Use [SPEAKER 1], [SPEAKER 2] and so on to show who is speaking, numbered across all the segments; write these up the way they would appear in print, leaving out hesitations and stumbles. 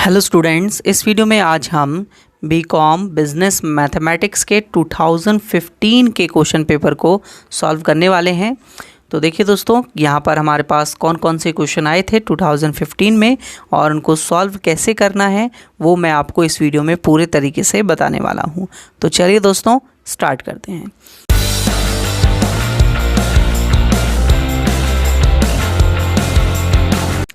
[SPEAKER 1] Hello students, इस video में आज हम बीकॉम बिजनेस मैथमेटिक्स के 2015 के क्वेश्चन पेपर को सॉल्व करने वाले हैं। तो देखिए दोस्तों, यहाँ पर हमारे पास कौन कौन से क्वेश्चन आए थे 2015 में और उनको सॉल्व कैसे करना है वो मैं आपको इस वीडियो में पूरे तरीके से बताने वाला हूँ। तो चलिए दोस्तों स्टार्ट करते हैं।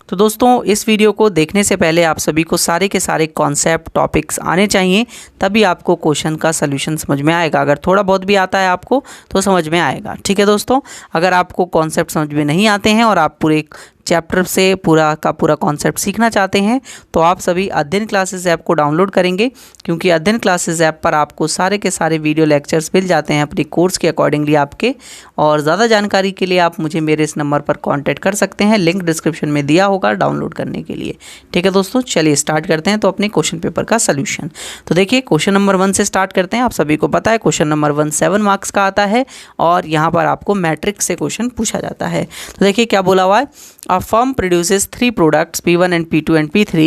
[SPEAKER 1] तो दोस्तों इस वीडियो को देखने से पहले आप सभी को सारे के सारे कॉन्सेप्ट टॉपिक्स आने चाहिए, तभी आपको क्वेश्चन का सलूशन समझ में आएगा। अगर थोड़ा बहुत भी आता है आपको तो समझ में आएगा, ठीक है दोस्तों। अगर आपको कॉन्सेप्ट समझ में नहीं आते हैं और आप पूरे चैप्टर से पूरा का पूरा कॉन्सेप्ट सीखना चाहते हैं तो आप सभी अध्ययन क्लासेस ऐप को डाउनलोड करेंगे, क्योंकि अध्ययन क्लासेस ऐप पर आपको सारे के सारे वीडियो लेक्चर्स मिल जाते हैं अपनी कोर्स के अकॉर्डिंगली आपके। और ज़्यादा जानकारी के लिए आप मुझे मेरे इस नंबर पर कांटेक्ट कर सकते हैं, लिंक डिस्क्रिप्शन में दिया होगा डाउनलोड करने के लिए। ठीक है दोस्तों, चलिए स्टार्ट करते हैं तो अपने क्वेश्चन पेपर का सोल्यूशन। तो देखिए क्वेश्चन नंबर 1 से स्टार्ट करते हैं। आप सभी को पता है क्वेश्चन नंबर 1 7 मार्क्स का आता है और यहाँ पर आपको मैट्रिक्स से क्वेश्चन पूछा जाता है। तो देखिए क्या बोला हुआ है, a firm produces 3 products P1 and P2 and P3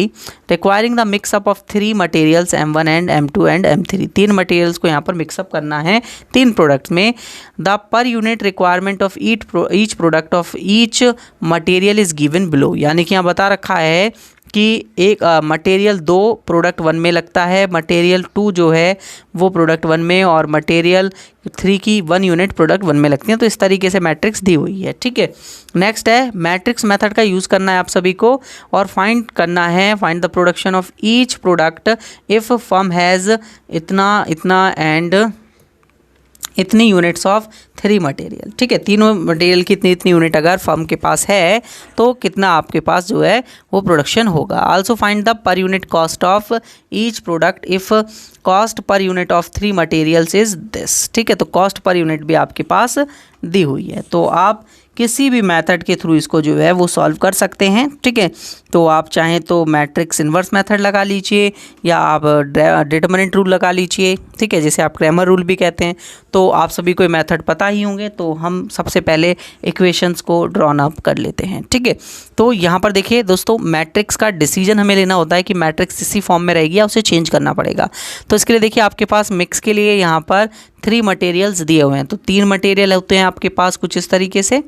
[SPEAKER 1] requiring the mix up of 3 materials M1 and M2 and M3। 3 materials को यहाँ पर मिक्सअप करना है 3 प्रोडक्ट्स में। The per unit requirement of each product of each material is given below। यानी कि यहाँ बता रखा है कि एक मटेरियल 2 प्रोडक्ट 1 में लगता है, मटेरियल 2 जो है वो प्रोडक्ट 1 में और मटेरियल 3 की 1 यूनिट प्रोडक्ट 1 में लगती हैं। तो इस तरीके से मैट्रिक्स दी हुई है, ठीक है। नेक्स्ट है मैट्रिक्स मेथड का यूज़ करना है आप सभी को और फाइंड करना है, find the production of each product if firm has इतना इतना एंड इतनी यूनिट्स ऑफ 3 मटेरियल। ठीक है, तीनों मटेरियल की इतनी यूनिट अगर फर्म के पास है तो कितना आपके पास जो है वो प्रोडक्शन होगा। Also find the per unit cost of each product if cost per unit of 3 materials is this. ठीक है, तो कॉस्ट पर यूनिट भी आपके पास दी हुई है, तो आप किसी भी मेथड के थ्रू इसको जो है वो सॉल्व कर सकते हैं। ठीक है, तो आप चाहें तो मैट्रिक्स इन्वर्स मेथड लगा लीजिए या आप डिटरमिनेंट रूल लगा लीजिए, ठीक है, जैसे आप क्रैमर रूल भी कहते हैं। तो आप सभी को मेथड पता ही होंगे, तो हम सबसे पहले इक्वेशंस को ड्रॉन अप कर लेते हैं। ठीक है, तो यहाँ पर देखिए दोस्तों, मैट्रिक्स का डिसीजन हमें लेना होता है कि मैट्रिक्स इसी फॉर्म में रहेगी या उसे चेंज करना पड़ेगा। तो इसके लिए देखिए आपके पास मिक्स के लिए यहाँ पर 3 मटेरियल्स दिए हुए हैं। तो 3 मटेरियल होते हैं आपके पास कुछ इस तरीके से,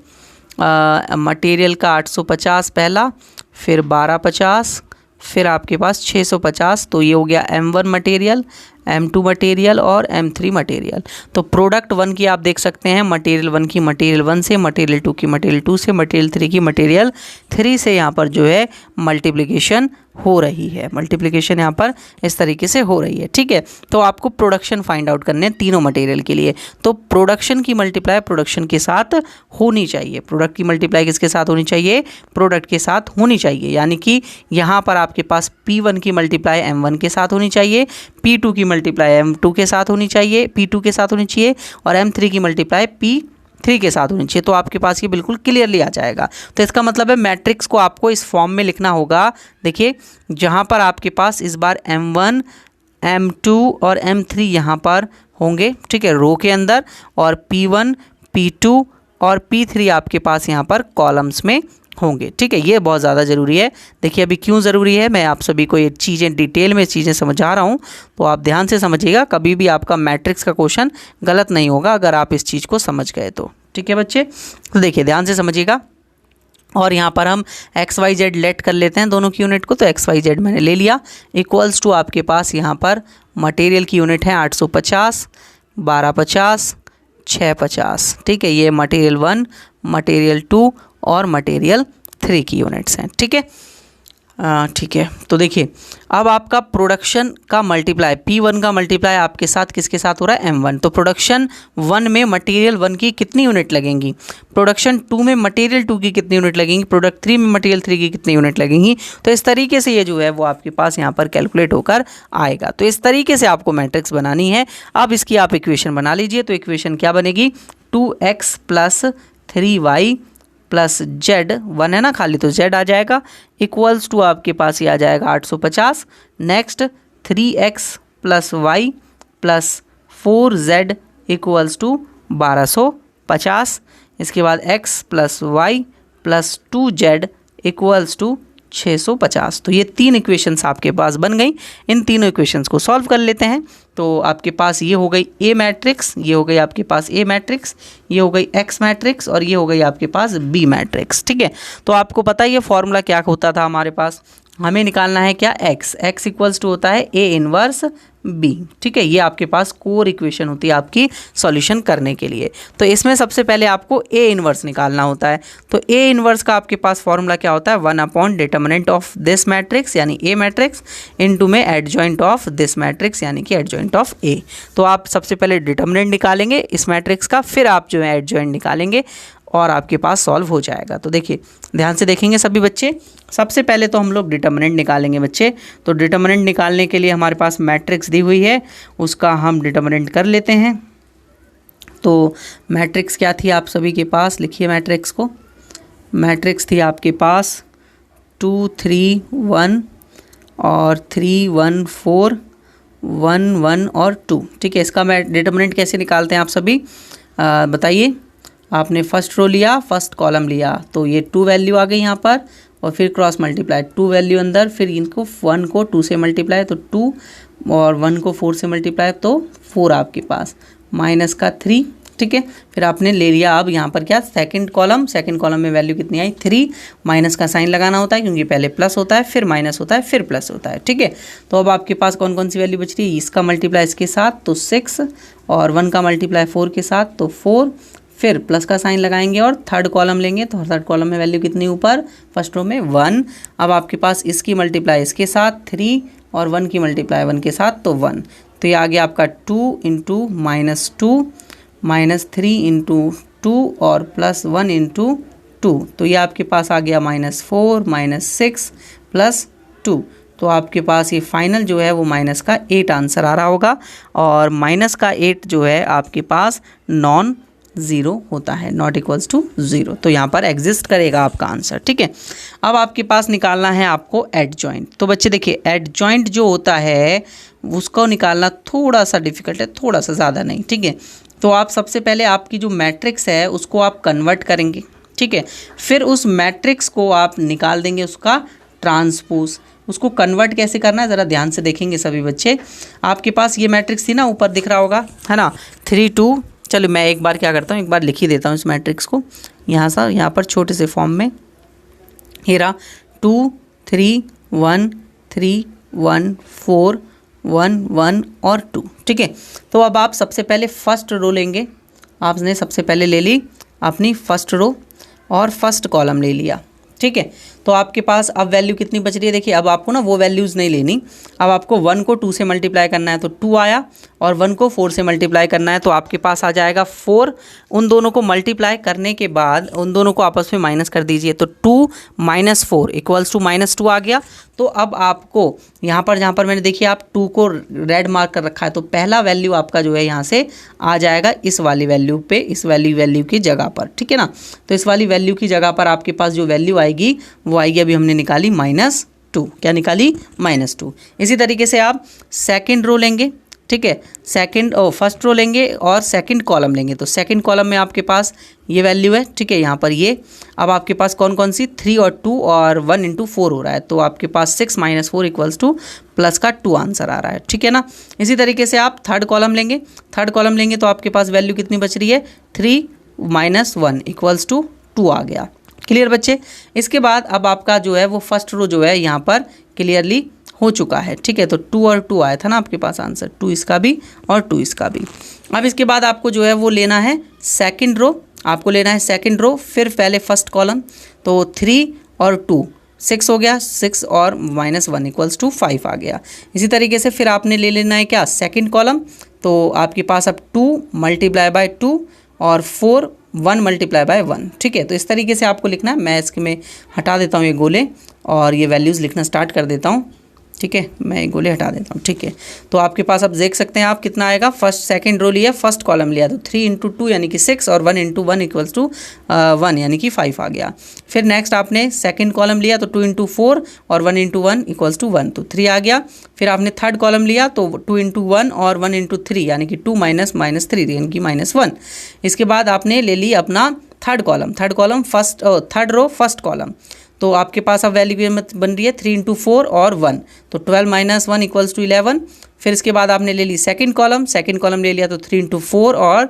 [SPEAKER 1] मटेरियल का 850 पहला, फिर 1250, फिर आपके पास 650। तो ये हो गया M1 मटेरियल, M2 मटेरियल और M3 मटेरियल। तो प्रोडक्ट 1 की आप देख सकते हैं, मटेरियल 1 की मटेरियल 1 से, मटेरियल 2 की मटेरियल 2 से, मटेरियल 3 की मटेरियल 3 से यहाँ पर जो है मल्टीप्लिकेशन हो रही है। मल्टीप्लिकेशन यहाँ पर इस तरीके से हो रही है। ठीक है, तो आपको प्रोडक्शन फाइंड आउट करने हैं तीनों मटेरियल के लिए। तो प्रोडक्शन की मल्टीप्लाई प्रोडक्शन के साथ होनी चाहिए। प्रोडक्ट की मल्टीप्लाई किसके साथ होनी चाहिए? प्रोडक्ट के साथ होनी चाहिए। यानी कि यहाँ पर आपके पास P1 की मल्टीप्लाई M1 के साथ होनी चाहिए, P2 की मल्टीप्लाई M2 के साथ होनी चाहिए, P2 के साथ होनी चाहिए और M3 की मल्टीप्लाई P3 के साथ होनी चाहिए। तो आपके पास ये बिल्कुल क्लियरली आ जाएगा। तो इसका मतलब है मैट्रिक्स को आपको इस फॉर्म में लिखना होगा। देखिए जहाँ पर आपके पास इस बार M1, M2 और M3 यहाँ पर होंगे, ठीक है, रो के अंदर, और P1, P2 और P3 आपके पास यहाँ पर कॉलम्स में होंगे। ठीक है, ये बहुत ज़्यादा ज़रूरी है। देखिए अभी क्यों ज़रूरी है, मैं आप सभी को ये चीज़ें डिटेल में चीज़ें समझा रहा हूँ, तो आप ध्यान से समझिएगा। कभी भी आपका मैट्रिक्स का क्वेश्चन गलत नहीं होगा अगर आप इस चीज़ को समझ गए तो। ठीक है बच्चे, तो देखिए ध्यान से समझिएगा। और यहाँ पर हम XYZ लेट कर लेते हैं दोनों की यूनिट को। तो XYZ मैंने ले लिया, इक्वल्स टू आपके पास यहाँ पर मटेरियल की यूनिट है 850, 1250, 650। ठीक है, ये मटेरियल 1, मटेरियल 2 और मटेरियल 3 की यूनिट्स हैं। ठीक है, ठीक है, तो देखिए अब आपका प्रोडक्शन का मल्टीप्लाई, P1 का मल्टीप्लाई आपके साथ किसके साथ हो रहा है? M1। तो प्रोडक्शन 1 में मटेरियल 1 की कितनी यूनिट लगेंगी? प्रोडक्शन 2 में मटेरियल 2 की कितनी यूनिट लगेंगी? प्रोडक्ट 3 में मटेरियल 3 की कितनी यूनिट लगेंगी? तो इस तरीके से ये जो है वो आपके पास यहाँ पर कैलकुलेट होकर आएगा। तो इस तरीके से आपको मैट्रिक्स बनानी है। अब इसकी आप इक्वेशन बना लीजिए। तो इक्वेशन क्या बनेगी? 2x + 3y प्लस Z, 1 है ना खाली, तो Z आ जाएगा, इक्वल्स टू आपके पास ये आ जाएगा 850। Next 3x + y plus 4Z equals to 1250। इसके बाद x + y plus 2Z equals to 650। तो ये 3 इक्वेशंस आपके पास बन गई। इन तीनों इक्वेशंस को सॉल्व कर लेते हैं। तो आपके पास ये हो गई ए मैट्रिक्स, ये हो गई आपके पास ए मैट्रिक्स, ये हो गई एक्स मैट्रिक्स और ये हो गई आपके पास बी मैट्रिक्स। ठीक है, तो आपको पता है ये फॉर्मूला क्या होता था हमारे पास, हमें निकालना है क्या, एक्स इक्वल्स टू होता है ए इनवर्स बी। ठीक है, ये आपके पास कोर इक्वेशन होती है आपकी सॉल्यूशन करने के लिए। तो इसमें सबसे पहले आपको ए इनवर्स निकालना होता है। तो ए इनवर्स का आपके पास फॉर्मूला क्या होता है, 1 डिटर्मिनेंट ऑफ दिस मैट्रिक्स यानी ए मैट्रिक्स इनटू में एडजॉइंट ऑफ दिस मैट्रिक्स यानी कि एडजॉइंट ऑफ ए। तो आप सबसे पहले डिटर्मिनेंट निकालेंगे इस मैट्रिक्स का, फिर आप जो है एडजॉइंट निकालेंगे और आपके पास सॉल्व हो जाएगा। तो देखिए ध्यान से देखेंगे सभी बच्चे, सबसे पहले तो हम लोग डिटर्मिनेंट निकालेंगे बच्चे। तो डिटर्मिनेंट निकालने के लिए हमारे पास मैट्रिक्स दी हुई है, उसका हम डिटर्मिनेंट कर लेते हैं। तो मैट्रिक्स क्या थी आप सभी के पास, लिखिए मैट्रिक्स को। मैट्रिक्स थी आपके पास 2 3 1 और 3 1 4 1 1 और 2। ठीक है, इसका डिटर्मिनेंट कैसे निकालते हैं आप सभी बताइए। आपने फर्स्ट रो लिया, फर्स्ट कॉलम लिया, तो ये 2 वैल्यू आ गई यहाँ पर और फिर क्रॉस मल्टीप्लाई 2 वैल्यू अंदर, फिर इनको 1 को 2 से मल्टीप्लाई तो 2 और 1 को 4 से मल्टीप्लाई तो 4 आपके पास, माइनस का 3। ठीक है, फिर आपने ले लिया अब यहाँ पर क्या, सेकंड कॉलम में वैल्यू कितनी आई 3, माइनस का साइन लगाना होता है क्योंकि पहले प्लस होता है फिर माइनस होता है फिर प्लस होता है। ठीक है, तो अब आपके पास कौन कौन सी वैल्यू बच रही है, इसका मल्टीप्लाई इसके साथ तो 6 और 1 का मल्टीप्लाई 4 के साथ तो 4, फिर प्लस का साइन लगाएंगे और थर्ड कॉलम लेंगे। तो थर्ड कॉलम में वैल्यू कितनी ऊपर, फर्स्ट रो में 1। अब आपके पास इसकी मल्टीप्लाई इसके साथ 3 और 1 की मल्टीप्लाई 1 के साथ तो 1। तो ये आ गया आपका 2 इंटू -2 -3 इंटू 2 और +1 इंटू 2। तो ये आपके पास आ गया -4 -6 +2। तो आपके पास ये फाइनल जो है वो माइनस का 8 आंसर आ रहा होगा और माइनस का 8 जो है आपके पास नॉन ज़ीरो होता है, नॉट इक्वल्स टू ज़ीरो। तो यहाँ पर एग्जिस्ट करेगा आपका आंसर। ठीक है, अब आपके पास निकालना है आपको एडजॉइंट। तो बच्चे देखिए एडजॉइंट जो होता है उसको निकालना थोड़ा सा डिफिकल्ट है, थोड़ा सा ज़्यादा नहीं। ठीक है, तो आप सबसे पहले आपकी जो मैट्रिक्स है उसको आप कन्वर्ट करेंगे। ठीक है, फिर उस मैट्रिक्स को आप निकाल देंगे उसका ट्रांसपोज। उसको कन्वर्ट कैसे करना है ज़रा ध्यान से देखेंगे सभी बच्चे। आपके पास ये मैट्रिक्स थी ना, ऊपर दिख रहा होगा है ना, 3 2। चलो मैं एक बार क्या करता हूँ, एक बार लिख ही देता हूँ इस मैट्रिक्स को यहाँ पर छोटे से फॉर्म में। हीरा 2 3 1 3 1 4 1 1 और 2। ठीक है, तो अब आप सबसे पहले फर्स्ट रो लेंगे। आपने सबसे पहले ले ली अपनी फर्स्ट रो और फर्स्ट कॉलम ले लिया। ठीक है, तो आपके पास अब वैल्यू कितनी बच रही है, देखिए अब आपको ना वो वैल्यूज़ नहीं लेनी। अब आपको 1 को 2 से मल्टीप्लाई करना है तो 2 आया और 1 को 4 से मल्टीप्लाई करना है तो आपके पास आ जाएगा 4। उन दोनों को मल्टीप्लाई करने के बाद उन दोनों को आपस में माइनस कर दीजिए तो 2 - 4 इक्वल्स टू -2 आ गया। तो अब आपको यहाँ पर जहाँ पर मैंने देखिए आप 2 को रेड मार्क कर रखा है तो पहला वैल्यू आपका जो है यहाँ से आ जाएगा इस वाली वैल्यू पे, इस वाली वैल्यू की जगह पर। ठीक है ना, तो इस वाली वैल्यू की जगह पर आपके पास जो वैल्यू आएगी वो आएगी, अभी हमने निकाली -2। क्या निकाली, -2। इसी तरीके से आप सेकंड रो लेंगे। ठीक है, फर्स्ट रो लेंगे और सेकंड कॉलम लेंगे। तो सेकंड कॉलम में आपके पास ये वैल्यू है। ठीक है, यहाँ पर ये अब आपके पास कौन कौन सी 3 और 2 और 1 इंटू 4 हो रहा है तो आपके पास 6 - 4 इक्वल्स टू प्लस का 2 आंसर आ रहा है। ठीक है ना, इसी तरीके से आप थर्ड कॉलम लेंगे तो आपके पास वैल्यू कितनी बच रही है, 3 - 1 इक्वल्स टू 2 आ गया। क्लियर बच्चे, इसके बाद अब आपका जो है वो फर्स्ट रो जो है यहाँ पर क्लियरली हो चुका है। ठीक है, तो 2 और 2 आया था ना आपके पास आंसर, 2 इसका भी और 2 इसका भी। अब इसके बाद आपको जो है वो लेना है सेकंड रो, फिर पहले फर्स्ट कॉलम तो 3 और 2 6 हो गया, 6 और -1 इक्वल्स टू 5 आ गया। इसी तरीके से फिर आपने ले लेना है क्या, सेकंड कॉलम। तो आपके पास अब 2 × 2 और 4 1 × 1। ठीक है, तो इस तरीके से आपको लिखना है। मैं इसके में हटा देता हूँ ये गोले और ये वैल्यूज़ लिखना स्टार्ट कर देता हूँ। ठीक है, मैं ये गोले हटा देता हूँ। ठीक है, तो आपके पास अब देख सकते हैं आप कितना आएगा, सेकंड रो लिया, फर्स्ट कॉलम लिया तो 3 × 2 यानी कि 6 और 1 × 1 इक्वल्स टू 1 यानी कि 5 आ गया। फिर नेक्स्ट आपने सेकंड कॉलम लिया तो 2 × 4 और 1 × 1 इक्वल्स टू 1 तो 3 आ गया। फिर आपने थर्ड कॉलम लिया तो 2 × 1 और 1 × 3 यानी कि 2 - -3 यानी कि -1। इसके बाद आपने ले ली अपना third column, third row first column तो आपके पास अब वैल्यू बन रही है 3 इंटू 4 और 1, तो 12 माइनस 1 इक्वल्स टू 11। फिर इसके बाद आपने ले ली सेकंड कॉलम ले लिया, तो 3 इंटू 4 और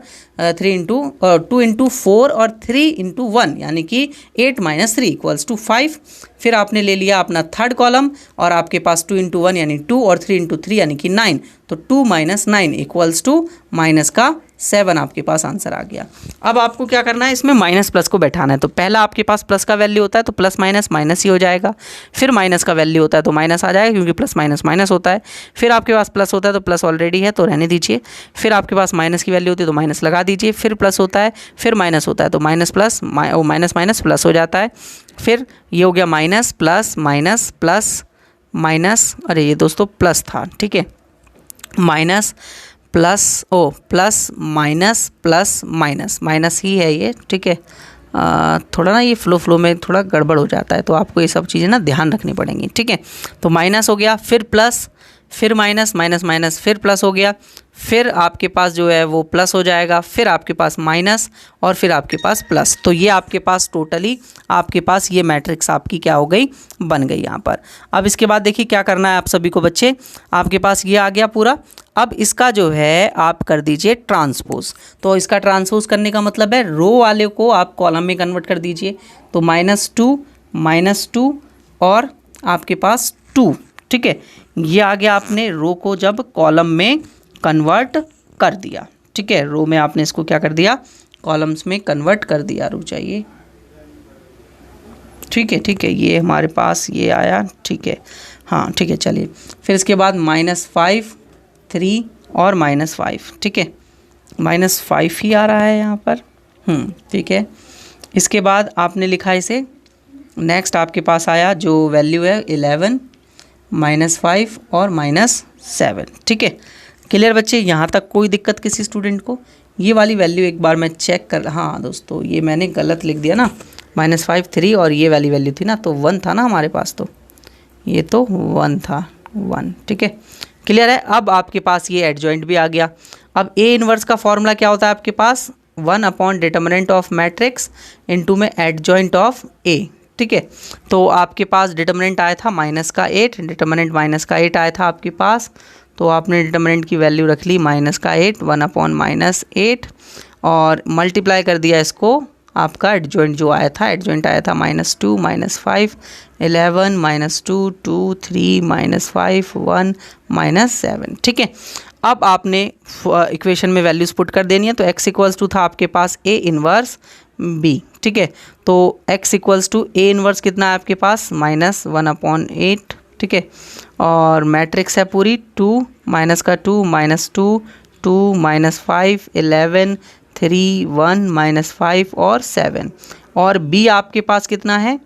[SPEAKER 1] 2 इंटू 4 और 3 इंटू 1 यानी कि 8 माइनस 3 इक्वल्स टू 5। फिर आपने ले लिया अपना थर्ड कॉलम और आपके पास 2 इंटू 1 यानी 2 और 3 इंटू 3 यानी कि 9, तो 2 माइनस 9 इक्वल्स टू माइनस का 7 आपके पास आंसर आ गया। अब आपको क्या करना है, इसमें माइनस प्लस को बैठाना है। तो पहला आपके पास प्लस का वैल्यू होता है तो प्लस माइनस माइनस ही हो जाएगा, फिर माइनस का वैल्यू होता है तो माइनस आ जाएगा क्योंकि प्लस माइनस माइनस होता है, फिर आपके पास प्लस होता है तो प्लस ऑलरेडी है तो रहने दीजिए, फिर आपके पास माइनस की वैल्यू होती है तो माइनस लगा दीजिए, फिर प्लस होता है, फिर माइनस होता है तो minus plus minus minus plus हो जाता है, फिर ये हो गया minus plus minus plus minus, अरे ये दोस्तों प्लस था, ठीक है, minus plus plus minus plus minus minus ही है ये, ठीक है। थोड़ा ना ये फ्लो में थोड़ा गड़बड़ हो जाता है तो आपको ये सब चीज़ें ना ध्यान रखनी पड़ेंगी, ठीक है। तो माइनस हो गया, फिर प्लस, फिर माइनस, माइनस माइनस फिर प्लस हो गया, फिर आपके पास जो है वो प्लस हो जाएगा, फिर आपके पास माइनस और फिर आपके पास प्लस। तो ये आपके पास टोटली आपके पास ये मैट्रिक्स आपकी क्या हो गई, बन गई यहाँ पर। अब इसके बाद देखिए क्या करना है आप सभी को बच्चे, आपके पास ये आ गया पूरा। अब इसका जो है आप कर दीजिए ट्रांसपोज। तो इसका ट्रांसपोज करने का मतलब है रो वाले को आप कॉलम में कन्वर्ट कर दीजिए। तो -2 और आपके पास 2, ठीक है। ये आ गया, आपने रो को जब कॉलम में कन्वर्ट कर दिया, ठीक है, रो में आपने इसको क्या कर दिया, कॉलम्स में कन्वर्ट कर दिया। रुक जाइए, ठीक है, ये हमारे पास ये आया, ठीक है, हाँ ठीक है, चलिए। फिर इसके बाद -5 3 और -5, ठीक है, -5 ही आ रहा है यहाँ पर, ठीक है। इसके बाद आपने लिखा इसे, नेक्स्ट आपके पास आया जो वैल्यू है 11 -5 और -7, ठीक है। क्लियर बच्चे, यहाँ तक कोई दिक्कत किसी स्टूडेंट को? ये वाली वैल्यू एक बार मैं चेक कर, हाँ दोस्तों ये मैंने गलत लिख दिया ना, -5 3 और ये वाली वैल्यू थी ना, तो 1 था ना हमारे पास, तो ये तो 1 था, 1, ठीक है। क्लियर है। अब आपके पास ये एडजॉइंट भी आ गया। अब ए इनवर्स का फॉर्मूला क्या होता है आपके पास, 1 डिटर्मिनेंट ऑफ मैट्रिक्स इनटू में एडजॉइंट ऑफ ए, ठीक है। तो आपके पास डिटर्मिनेंट आया था -8, डिटर्मिनेंट -8 आया था आपके पास, तो आपने डिटर्मिनेंट की वैल्यू रख ली -8, 1/-8 और मल्टीप्लाई कर दिया इसको, आपका एडजॉइंट जो आया था, एडजॉइंट आया था -2 -5 11 -2 2 3 -5 1 -7, ठीक है। अब आपने इक्वेशन में वैल्यूज पुट कर देनी है। तो x इक्वल्स टू था आपके पास A इनवर्स B, ठीक है। तो x equals to A inverse कितना है आपके पास, -1/8, ठीक है। और मैट्रिक्स है पूरी 2 माइनस का 2 -2 2 -5 11 3 1 -5 और 7। और B आपके पास कितना है,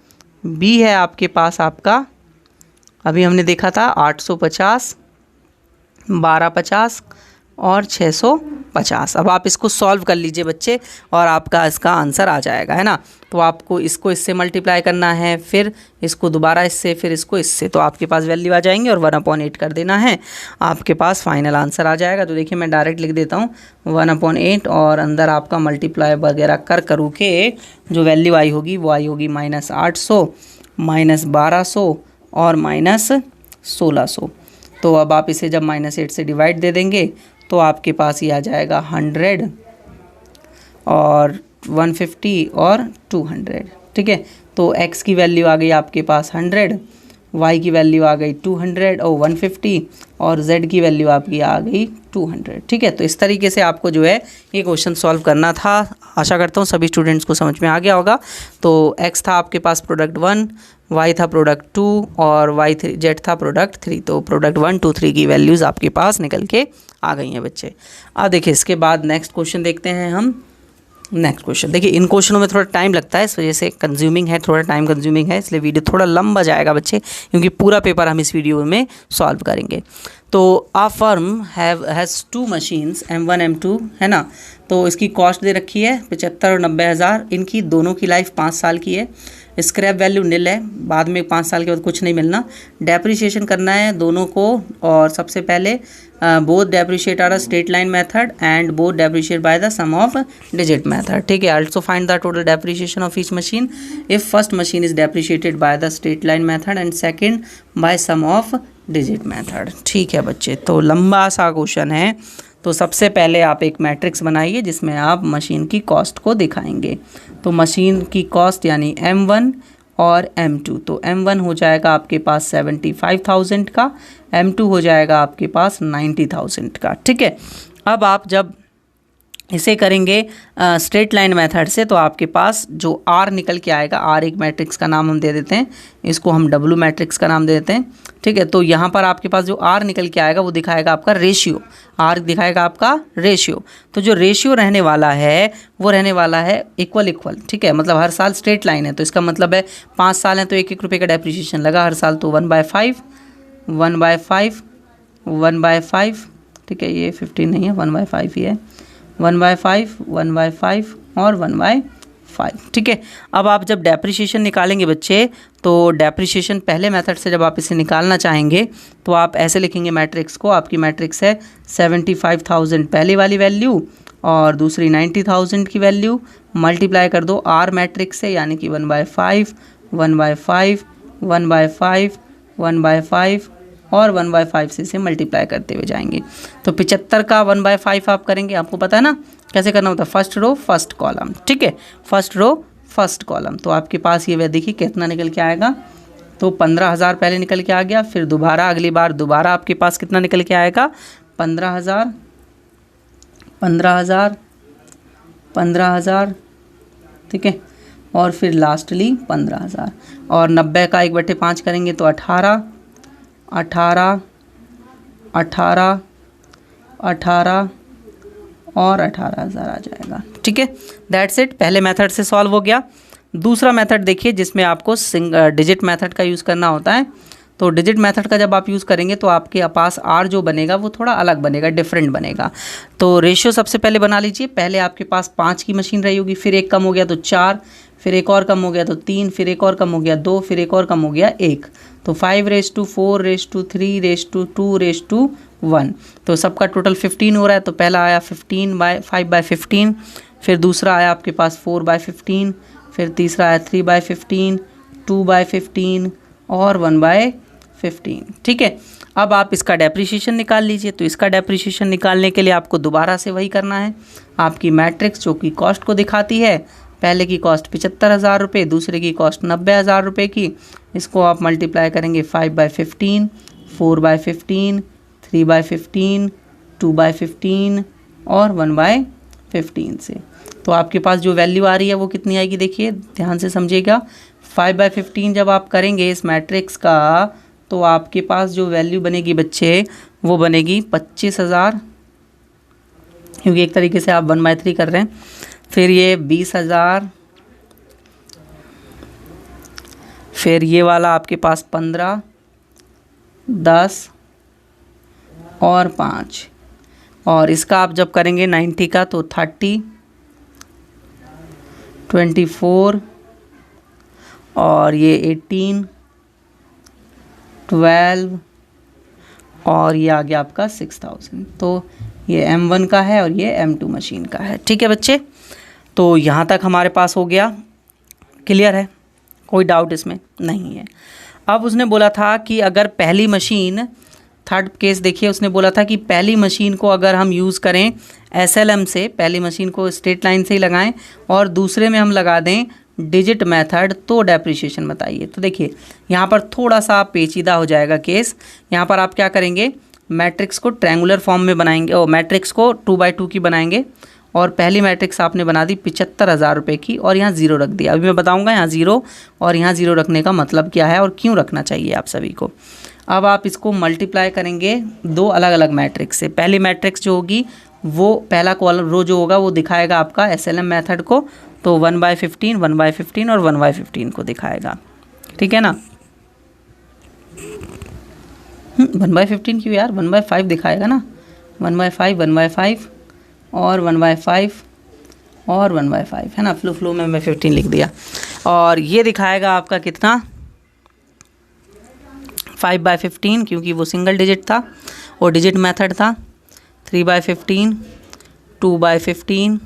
[SPEAKER 1] B है आपके पास आपका, अभी हमने देखा था 850 1250 और 650। अब आप इसको सॉल्व कर लीजिए बच्चे और आपका इसका आंसर आ जाएगा, है ना। तो आपको इसको इससे मल्टीप्लाई करना है, फिर इसको दोबारा इससे, फिर इसको इससे, तो आपके पास वैल्यू आ जाएंगे और 1/8 कर देना है, आपके पास फाइनल आंसर आ जाएगा। तो देखिए मैं डायरेक्ट लिख देता हूँ 1/8 और अंदर आपका मल्टीप्लाई वगैरह करू के जो वैल्यू आई होगी वो आई होगी -800 -1200 और -1600। तो अब आप इसे जब -8 से डिवाइड दे देंगे तो आपके पास ये आ जाएगा 100 और 150 और 200, ठीक है। तो x की वैल्यू आ गई आपके पास 100, y की वैल्यू आ गई 200 और 150 और z की वैल्यू आपकी आ गई 200, ठीक है। तो इस तरीके से आपको जो है ये क्वेश्चन सॉल्व करना था। आशा करता हूँ सभी स्टूडेंट्स को समझ में आ गया होगा। तो x था आपके पास प्रोडक्ट 1, y था प्रोडक्ट 2 और z था प्रोडक्ट 3। तो प्रोडक्ट 1 2 3 की वैल्यूज़ आपके पास निकल के आ गई हैं बच्चे। अब देखिए इसके बाद नेक्स्ट क्वेश्चन देखते हैं हम। नेक्स्ट क्वेश्चन देखिए, इन क्वेश्चनों में थोड़ा टाइम लगता है, इस वजह से कंज्यूमिंग है, थोड़ा टाइम कंज्यूमिंग है, इसलिए वीडियो थोड़ा लंबा जाएगा बच्चे, क्योंकि पूरा पेपर हम इस वीडियो में सॉल्व करेंगे। तो आ firm has 2 machines M1 M2, है ना। तो इसकी कॉस्ट दे रखी है 75 और 90 हज़ार। इनकी दोनों की लाइफ 5 साल की है। स्क्रैप वैल्यू निल है, बाद में 5 साल के बाद कुछ नहीं मिलना। डेप्रिसिएशन करना है दोनों को, और सबसे पहले both depreciate are a straight line method and both depreciate by the sum of digit method. ठीक है, also find the total depreciation of each machine if first machine is depreciated by the straight line method and second by sum of digit method. ठीक है बच्चे, तो लंबा सा question है। तो सबसे पहले आप एक मैट्रिक्स बनाइए जिसमें आप मशीन की कॉस्ट को दिखाएंगे। तो मशीन की कॉस्ट यानी M1 और M2, तो M1 हो जाएगा आपके पास 75,000 का, M2 हो जाएगा आपके पास 90,000 का। ठीक है, अब आप जब इसे करेंगे स्ट्रेट लाइन मेथड से तो आपके पास जो R निकल के आएगा, R एक मैट्रिक्स का नाम हम दे देते हैं, इसको हम W मैट्रिक्स का नाम दे देते हैं। ठीक है, तो यहाँ पर आपके पास जो R निकल के आएगा वो दिखाएगा आपका रेशियो, R दिखाएगा आपका रेशियो। तो जो रेशियो रहने वाला है वो रहने वाला है इक्वल। ठीक है, मतलब हर साल स्ट्रेट लाइन है तो इसका मतलब है 5 साल हैं तो 1-1 रुपये का डेप्रिसिएशन लगा हर साल, तो 1/5 1/5 1/5। ठीक है, ये 15 नहीं है, 1/5 ही है, 1/5 1/5 और 1/5। ठीक है, अब आप जब डेप्रिसिएशन निकालेंगे बच्चे, तो डेप्रिसिएशन पहले मेथड से जब आप इसे निकालना चाहेंगे तो आप ऐसे लिखेंगे मैट्रिक्स को। आपकी मैट्रिक्स है 75,000 पहले वाली वैल्यू और दूसरी 90,000 की वैल्यू, मल्टीप्लाई कर दो R मैट्रिक्स से, यानी कि 1/5 1/5 1/5 1/5 और 1/5 से इसे मल्टीप्लाई करते हुए जाएंगे। तो 75 का 1/5 आप करेंगे, आपको पता है ना कैसे करना होता है, फर्स्ट रो फर्स्ट कॉलम। ठीक है, फर्स्ट रो फर्स्ट कॉलम। तो आपके पास ये वह देखिए कितना निकल के आएगा, तो 15,000 पहले निकल के आ गया, फिर दोबारा अगली बार दोबारा आपके पास कितना निकल के आएगा, 15,000 15,000 15,000। ठीक है, और फिर लास्टली 15,000 और 90 का 1/5 करेंगे तो 18 18 18 18 और 18,000 आ जाएगा। ठीक है, दैट्स इट, पहले मेथड से सॉल्व हो गया। दूसरा मेथड देखिए जिसमें आपको डिजिट मेथड का यूज़ करना होता है। तो डिजिट मेथड का जब आप यूज़ करेंगे तो आपके पास R जो बनेगा वो थोड़ा अलग बनेगा, डिफरेंट बनेगा। तो रेशियो सबसे पहले बना लीजिए। पहले आपके पास 5 की मशीन रही होगी, फिर एक कम हो गया तो 4, फिर एक और कम हो गया तो 3, फिर एक और कम हो गया 2, फिर एक और कम हो गया 1। तो 5:4:3:2:1। तो सबका टोटल 15 हो रहा है। तो पहला आया 5/15, फिर दूसरा आया आपके पास 4/15, फिर तीसरा आया 3/15, 2/15 और 1/15। ठीक है, अब आप इसका डेप्रिसिएशन निकाल लीजिए। तो इसका डेप्रिसिएशन निकालने के लिए आपको दोबारा से वही करना है। आपकी मैट्रिक्स जो कि कॉस्ट को दिखाती है, पहले की कॉस्ट 75,000 रुपये, दूसरे की कॉस्ट 90,000 रुपये की, इसको आप मल्टीप्लाई करेंगे 5/15 4/15 3/15 2/15 और 1/15 से। तो आपके पास जो वैल्यू आ रही है वो कितनी आएगी, देखिए ध्यान से समझिएगा। 5/15 जब आप करेंगे इस मैट्रिक्स का तो आपके पास जो वैल्यू बनेगी बच्चे वो बनेगी 25,000, क्योंकि एक तरीके से आप 1/3 कर रहे हैं। फिर ये 20,000, फिर ये वाला आपके पास 15, 10 और 5, और इसका आप जब करेंगे 90 का तो 30, 24 और ये 18, 12 और ये आ गया आपका 6,000। तो ये M1 का है और ये M2 मशीन का है। ठीक है बच्चे, तो यहाँ तक हमारे पास हो गया, क्लियर है, कोई डाउट इसमें नहीं है। अब उसने बोला था कि अगर पहली मशीन, थर्ड केस देखिए, उसने बोला था कि पहली मशीन को अगर हम यूज़ करें SLM से, पहली मशीन को स्ट्रेट लाइन से ही लगाएं और दूसरे में हम लगा दें डिजिट मेथड, तो डेप्रिसिएशन बताइए। तो देखिए यहाँ पर थोड़ा सा पेचीदा हो जाएगा केस। यहाँ पर आप क्या करेंगे, मैट्रिक्स को ट्रायंगुलर फॉर्म में बनाएंगे और मैट्रिक्स को 2/2 की बनाएंगे, और पहली मैट्रिक्स आपने बना दी 75,000 रुपये की और यहाँ 0 रख दिया। अभी मैं बताऊँगा यहाँ 0 और यहाँ 0 रखने का मतलब क्या है और क्यों रखना चाहिए आप सभी को। अब आप इसको मल्टीप्लाई करेंगे दो अलग अलग मैट्रिक्स से। पहली मैट्रिक्स जो होगी वो पहला कॉलम रो जो होगा वो दिखाएगा आपका SLM मेथड को, तो 1/15 1/15 और 1/15 को दिखाएगा। ठीक है ना, 1/15 क्यों यार, 1/5 दिखाएगा ना, 1/5 1/5 और 1/5 और 1/5 है ना, फ्लो में मैं 15 लिख दिया। और ये दिखाएगा आपका कितना, 5/15, क्योंकि वो सिंगल डिजिट था। और डिजिट मेथड था 3/15, 2/15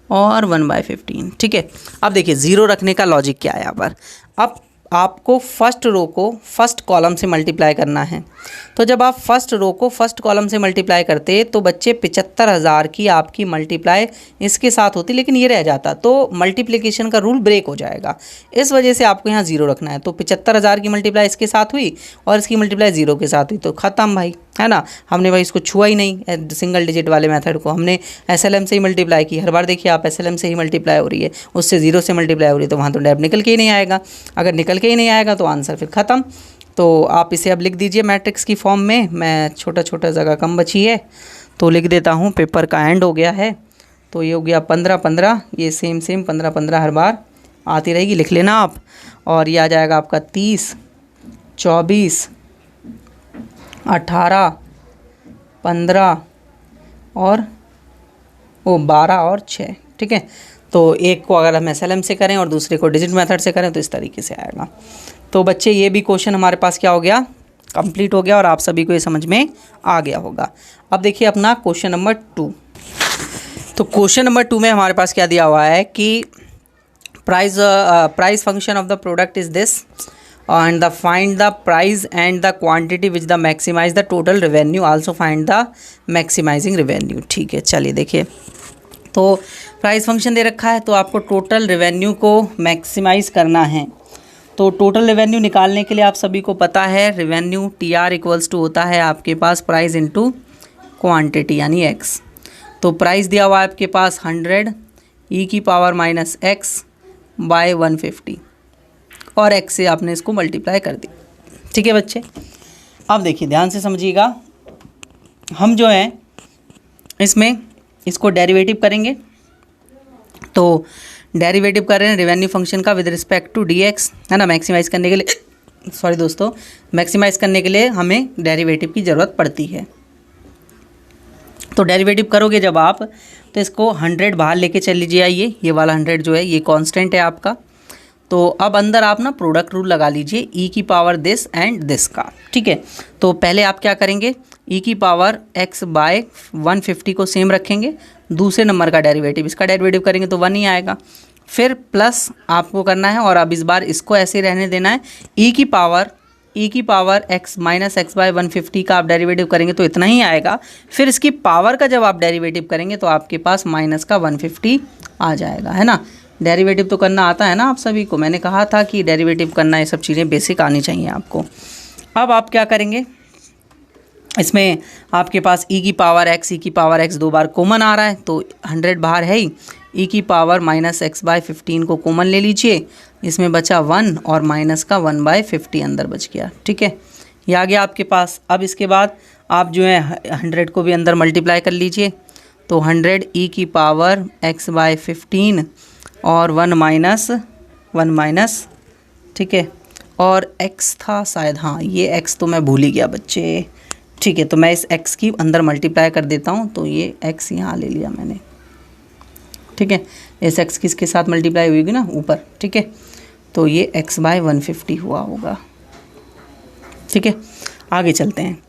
[SPEAKER 1] और 1/15। ठीक है, अब देखिए ज़ीरो रखने का लॉजिक क्या है यहाँ पर। अब आपको फर्स्ट रो को फर्स्ट कॉलम से मल्टीप्लाई करना है। तो जब आप फर्स्ट रो को फर्स्ट कॉलम से मल्टीप्लाई करते तो बच्चे 75,000 की आपकी मल्टीप्लाई इसके साथ होती, लेकिन ये रह जाता तो मल्टीप्लिकेशन का रूल ब्रेक हो जाएगा। इस वजह से आपको यहाँ ज़ीरो रखना है। तो 75,000 की मल्टीप्लाई इसके साथ हुई और इसकी मल्टीप्लाई ज़ीरो के साथ हुई, तो ख़त्म भाई, है ना। हमने भाई इसको छुआ ही नहीं, सिंगल डिजिट वाले मेथड को हमने SLM से ही मल्टीप्लाई की। हर बार देखिए आप SLM से ही मल्टीप्लाई हो रही है, उससे ज़ीरो से मल्टीप्लाई हो रही है, तो वहाँ तो डेब निकल के ही नहीं आएगा। अगर निकल के ही नहीं आएगा तो आंसर फिर ख़त्म। तो आप इसे अब लिख दीजिए मैट्रिक्स की फॉर्म में। मैं छोटा छोटा जगह कम बची है तो लिख देता हूँ, पेपर का एंड हो गया है। तो ये हो गया 15-15, ये सेम 15-15 हर बार आती रहेगी, लिख लेना आप। और ये आ जाएगा आपका 30, 24, 18, 15 और 12 और 6। ठीक है, तो एक को अगर हम SLM से करें और दूसरे को डिजिट मेथड से करें तो इस तरीके से आएगा। तो बच्चे ये भी क्वेश्चन हमारे पास क्या हो गया, कंप्लीट हो गया और आप सभी को ये समझ में आ गया होगा। अब देखिए अपना क्वेश्चन नंबर 2। तो क्वेश्चन नंबर 2 में हमारे पास क्या दिया हुआ है कि price function of the product is this and the find the price and the quantity which the maximize the total revenue, also find the maximizing revenue। ठीक है, चलिए देखिए, तो प्राइस फंक्शन दे रखा है तो आपको टोटल रेवेन्यू को मैक्सिमाइज़ करना है। तो टोटल रेवेन्यू निकालने के लिए आप सभी को पता है रेवेन्यू TR इक्वल्स टू होता है आपके पास प्राइस इनटू क्वांटिटी यानी X। तो प्राइस दिया हुआ है आपके पास 100 e⁻⁻x बाय 150 और x से आपने इसको मल्टीप्लाई कर दी। ठीक है बच्चे, अब देखिए ध्यान से समझिएगा, हम जो है इसमें इसको डेरिवेटिव करेंगे। तो डेरिवेटिव कर रहे हैं रेवेन्यू फंक्शन का विद रिस्पेक्ट टू dx, है ना। मैक्सिमाइज़ करने के लिए सॉरी दोस्तों, मैक्सिमाइज़ करने के लिए हमें डेरिवेटिव की ज़रूरत पड़ती है। तो डेरिवेटिव करोगे जब आप, तो इसको 100 बाहर लेके चल लीजिए। आइए, ये वाला 100 जो है ये कांस्टेंट है आपका। तो अब अंदर आप ना प्रोडक्ट रूल लगा लीजिए e⁻ दिस एंड दिस का। ठीक है, तो पहले आप क्या करेंगे, e⁻x बाय 150 को सेम रखेंगे, दूसरे नंबर का डेरिवेटिव, इसका डेरिवेटिव करेंगे तो 1 ही आएगा। फिर प्लस आपको करना है और अब इस बार इसको ऐसे रहने देना है। e⁻x माइनस x बाय 150 का आप डेरिवेटिव करेंगे तो इतना ही आएगा। फिर इसकी पावर का जब आप डेरिवेटिव करेंगे तो आपके पास माइनस का 150 आ जाएगा, है ना। डेरिवेटिव तो करना आता है ना आप सभी को, मैंने कहा था कि डेरिवेटिव करना, ये सब चीज़ें बेसिक आनी चाहिए आपको। अब आप क्या करेंगे, इसमें आपके पास e⁻x दो बार कॉमन आ रहा है तो 100 बाहर है ही, e⁻−x बाय 15 को कॉमन ले लीजिए, इसमें बचा 1 और माइनस का 1/50 अंदर बच गया। ठीक है, ये आ गया आपके पास। अब इसके बाद आप जो है 100 को भी अंदर मल्टीप्लाई कर लीजिए, तो 100 e⁻x बाय 15 और 1 माइनस, ठीक है, और x था शायद, हाँ ये x तो मैं भूल ही गया बच्चे। ठीक है, तो मैं इस x की अंदर मल्टीप्लाई कर देता हूँ, तो ये x यहाँ ले लिया मैंने। ठीक है, इस x किसके साथ मल्टीप्लाई हुई ना ऊपर। ठीक है, तो ये x बाय 150 हुआ होगा। ठीक है, आगे चलते हैं।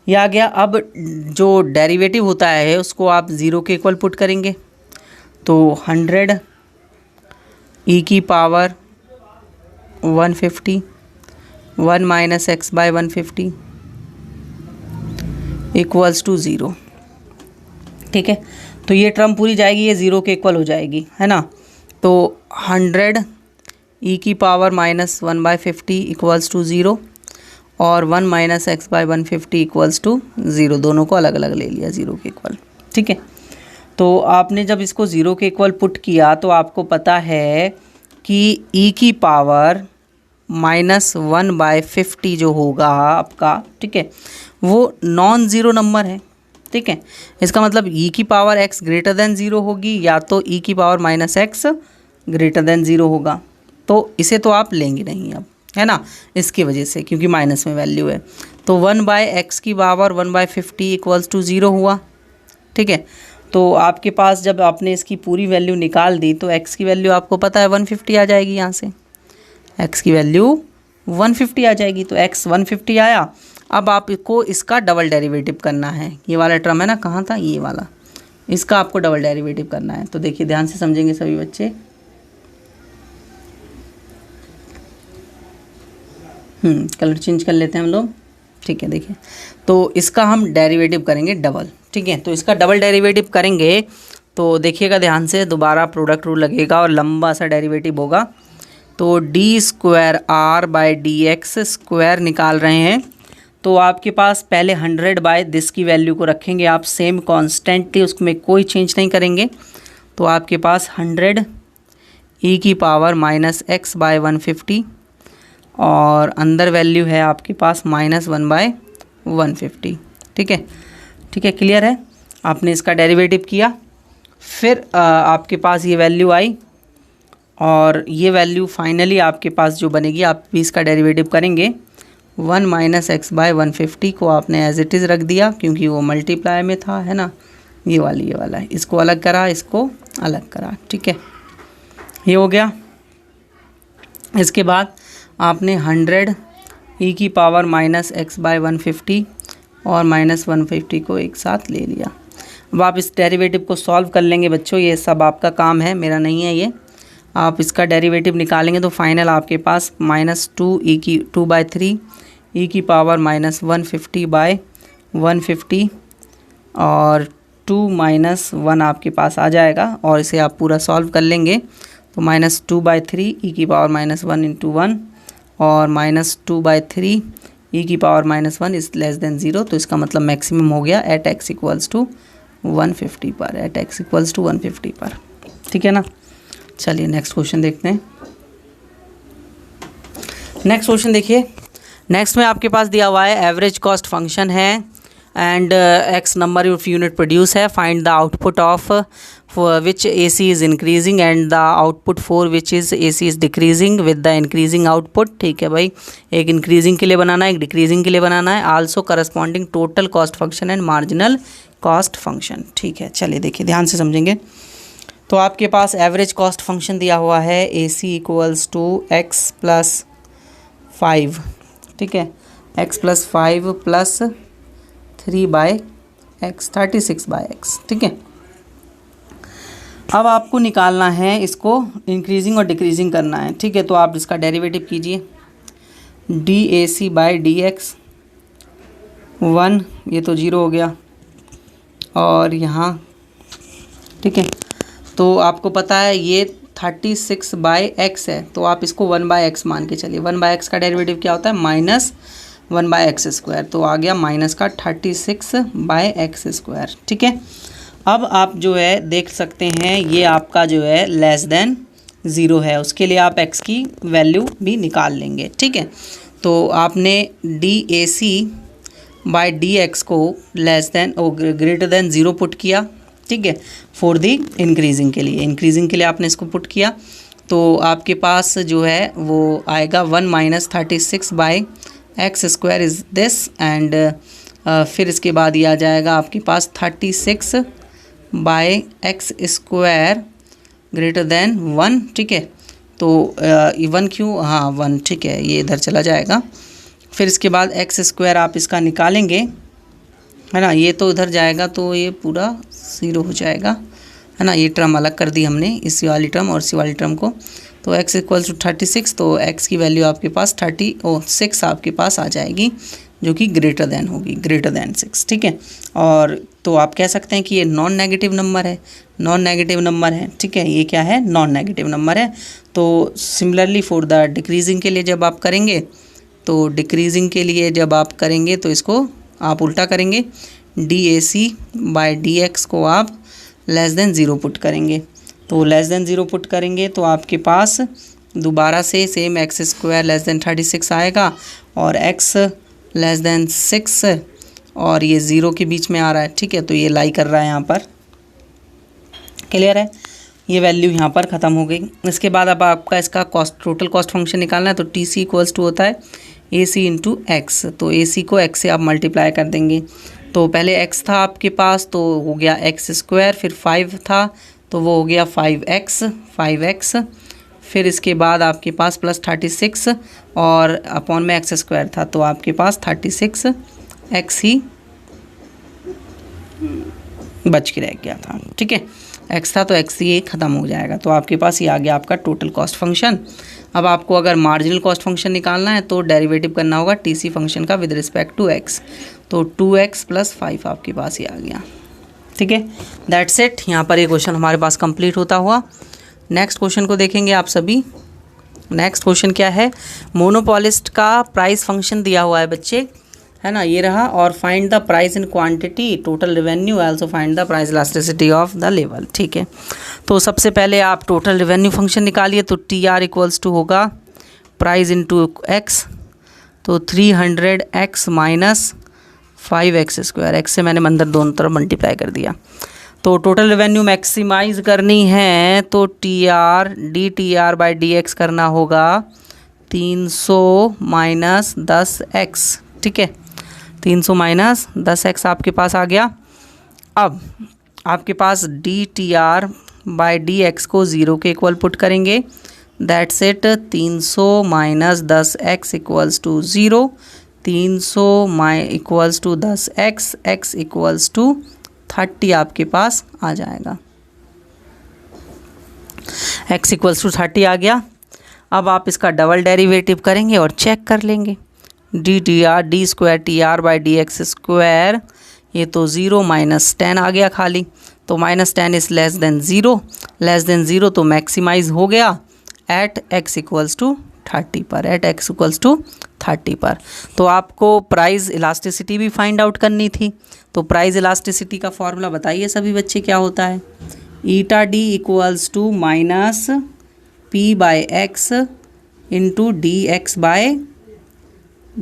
[SPEAKER 1] ये आ गया। अब जो डेरिवेटिव होता है उसको आप 0 के इक्वल पुट करेंगे, तो 100 e⁻150 1 minus x by 150 equals to 0। ठीक है, तो ये टर्म पूरी जाएगी, ये 0 के इक्वल हो जाएगी, है ना। तो 100 e⁻−1/50 इक्वल्स टू 0 और 1 minus x by 150 equals to 0, दोनों को अलग अलग ले लिया 0 के इक्वल। ठीक है, तो आपने जब इसको 0 के इक्वल पुट किया तो आपको पता है कि e⁻−1/50 जो होगा आपका, ठीक है, वो नॉन ज़ीरो नंबर है। ठीक है, इसका मतलब e⁻x ग्रेटर देन 0 होगी या तो e⁻−x ग्रेटर देन 0 होगा। तो इसे तो आप लेंगे नहीं अब, है ना, इसकी वजह से, क्योंकि माइनस में वैल्यू है। तो 1/x की पावर 1/50 इक्वल्स टू 0 हुआ। ठीक है, तो आपके पास जब आपने इसकी पूरी वैल्यू निकाल दी तो x की वैल्यू आपको पता है 150 आ जाएगी। यहाँ से x की वैल्यू 150 आ जाएगी, तो x 150 आया। अब आपको इसका डबल डेरिवेटिव करना है। ये वाला टर्म है ना, कहाँ था ये वाला, इसका आपको डबल डेरिवेटिव करना है। तो देखिए ध्यान से समझेंगे सभी बच्चे। कलर चेंज कर लेते हैं हम लोग, ठीक है। देखिए तो इसका हम डेरिवेटिव करेंगे डबल, ठीक है। तो इसका डबल डेरिवेटिव करेंगे तो देखिएगा ध्यान से, दोबारा प्रोडक्ट रूल लगेगा और लंबा सा डेरिवेटिव होगा। तो d square r by d x square निकाल रहे हैं। तो आपके पास पहले 100 बाय दिस की वैल्यू को रखेंगे आप सेम कॉन्स्टेंटली, उसमें कोई चेंज नहीं करेंगे। तो आपके पास 100 ई की पावर माइनस एक्स बाय 150 और अंदर वैल्यू है आपके पास -1 बाय 150, ठीक है। ठीक है, क्लियर है। आपने इसका डेरिवेटिव किया, फिर आपके पास ये वैल्यू आई और ये वैल्यू फाइनली आपके पास जो बनेगी, आप भी इसका डेरिवेटिव करेंगे। 1 माइनस एक्स बाय 150 को आपने एज इट इज़ रख दिया क्योंकि वो मल्टीप्लाई में था, है ना। ये वाला है, इसको अलग करा, इसको अलग करा, ठीक है। ये हो गया। इसके बाद आपने 100 ई की पावर माइनस एक्स बाय 150 और -150 को एक साथ ले लिया। अब आप इस डेरिवेटिव को सॉल्व कर लेंगे बच्चों, ये सब आपका काम है, मेरा नहीं है ये। आप इसका डेरिवेटिव निकालेंगे तो फाइनल आपके पास -2/3 ई की पावर -150 बाय 150 और 2 - 1 आपके पास आ जाएगा और इसे आप पूरा सॉल्व कर लेंगे। तो -2/3 ई की पावर -1 × 1 और -2/3 ई की पावर -1 इज़ लेस देन 0। तो इसका मतलब मैक्सिमम हो गया एट x = 150 पर, एट x = 150 पर, ठीक है ना। चलिए नेक्स्ट क्वेश्चन देखते हैं। नेक्स्ट क्वेश्चन देखिए। नेक्स्ट में आपके पास दिया हुआ है एवरेज कॉस्ट फंक्शन है and x number of unit produce है, find the output of which AC is increasing and the output for which is AC is decreasing with the increasing output, ठीक है भाई। एक इंक्रीजिंग के लिए बनाना है, एक डिक्रीजिंग के लिए बनाना है। Also corresponding total cost function and marginal cost function, ठीक है। चलिए देखिए ध्यान से समझेंगे। तो आपके पास एवरेज कॉस्ट फंक्शन दिया हुआ है AC = x + 5, ठीक है। x + 5 + 3/x 36/x, ठीक है। अब आपको निकालना है इसको, इंक्रीजिंग और डिक्रीजिंग करना है, ठीक है। तो आप इसका डेरिवेटिव कीजिए, DAC/DX 1, ये तो 0 हो गया और यहाँ, ठीक है। तो आपको पता है ये 36/x है, तो आप इसको 1/x मान के चलिए। 1/x का डेरिवेटिव क्या होता है, -1/x²। तो आ गया माइनस का 36/x², ठीक है। अब आप जो है देख सकते हैं ये आपका जो है लेस देन 0 है, उसके लिए आप x की वैल्यू भी निकाल लेंगे, ठीक है। तो आपने DAC/DX को लेस देन और ग्रेटर देन 0 पुट किया, ठीक है, फॉर दी इंक्रीजिंग के लिए। इंक्रीजिंग के लिए आपने इसको पुट किया तो आपके पास जो है वो आएगा 1 - 36/x² इज़ दिस एंड फिर इसके बाद ये आ जाएगा आपके पास 36/x² ग्रेटर देन 1, ठीक है। तो 1 क्यों, हाँ 1, ठीक है, ये इधर चला जाएगा। फिर इसके बाद x² आप इसका निकालेंगे, है ना, ये तो उधर जाएगा तो ये पूरा 0 हो जाएगा, है ना। ये टर्म अलग कर दी हमने, इसी वाली टर्म और इसी वाली टर्म को। तो x = 36, तो x की वैल्यू आपके पास 36 आपके पास आ जाएगी जो कि ग्रेटर देन होगी, ग्रेटर देन 6, ठीक है। और तो आप कह सकते हैं कि ये नॉन नेगेटिव नंबर है, नॉन नेगेटिव नंबर है, ठीक है। ये क्या है, नॉन नेगेटिव नंबर है। तो सिमिलरली फॉर द डिक्रीजिंग के लिए जब आप करेंगे, तो डिक्रीजिंग के लिए जब आप करेंगे तो इसको आप उल्टा करेंगे, DAC/DX को आप लेस देन 0 पुट करेंगे। तो लेस देन 0 पुट करेंगे तो आपके पास दोबारा से सेम x² लेस देन 36 आएगा और x लेस देन 6 और ये 0 के बीच में आ रहा है, ठीक है। तो ये लाई कर रहा है यहाँ पर, क्लियर है। ये वैल्यू यहाँ पर ख़त्म हो गई। इसके बाद अब आपका इसका टोटल कॉस्ट फंक्शन निकालना है। तो TC = होता है AC × x। तो AC को x से आप मल्टीप्लाई कर देंगे। तो पहले x था आपके पास तो हो गया x², फिर 5 था तो वो हो गया 5x, फिर इसके बाद आपके पास प्लस 36 और अपॉन में एक्स स्क्वायर था, तो आपके पास 36 एक्स ही बच के रह गया था। ठीक है, एक्स था तो एक्स ही ख़त्म हो जाएगा। तो आपके पास ये आ गया आपका टोटल कॉस्ट फंक्शन। अब आपको अगर मार्जिनल कॉस्ट फंक्शन निकालना है तो डेरिवेटिव करना होगा टीसी फंक्शन का विद रिस्पेक्ट टू एक्स। तो 2x + 5 आपके पास ये आ गया। ठीक है, दैट्स इट। यहाँ पर ये क्वेश्चन हमारे पास कंप्लीट होता हुआ। नेक्स्ट क्वेश्चन को देखेंगे आप सभी। नेक्स्ट क्वेश्चन क्या है, मोनोपोलिस्ट का प्राइस फंक्शन दिया हुआ है बच्चे, है ना, ये रहा। और find the price in quantity, total revenue, also find the price elasticity of the level. ठीक है, तो सबसे पहले आप टोटल रेवेन्यू फंक्शन निकालिए। तो TR = होगा प्राइस इंटू एक्स, तो 300x - 5x²। एक्स से मैंने अंदर दोनों तरफ मल्टीप्लाई कर दिया। तो टोटल रेवेन्यू मैक्सिमाइज करनी है तो dTR/dx करना होगा 300 - 10x। ठीक है, 300 - 10x आपके पास आ गया। अब आपके पास dTR/dx को 0 के इक्वल पुट करेंगे, that's it. 300 - 10x = 0, 300 = 10x, x = 30 आपके पास आ जाएगा। x = 30 आ गया। अब आप इसका डबल डेरिवेटिव करेंगे और चेक कर लेंगे। d²TR/dx², ये तो 0 - 10 आ गया खाली, तो -10 is less than 0, less than 0 तो मैक्सिमाइज हो गया एट x = 30 पर, एट x = 30 पर। तो आपको प्राइस इलास्टिसिटी भी फाइंड आउट करनी थी। तो प्राइस इलास्टिसिटी का फॉर्मूला बताइए सभी बच्चे क्या होता है। ईटा D = -P/x ×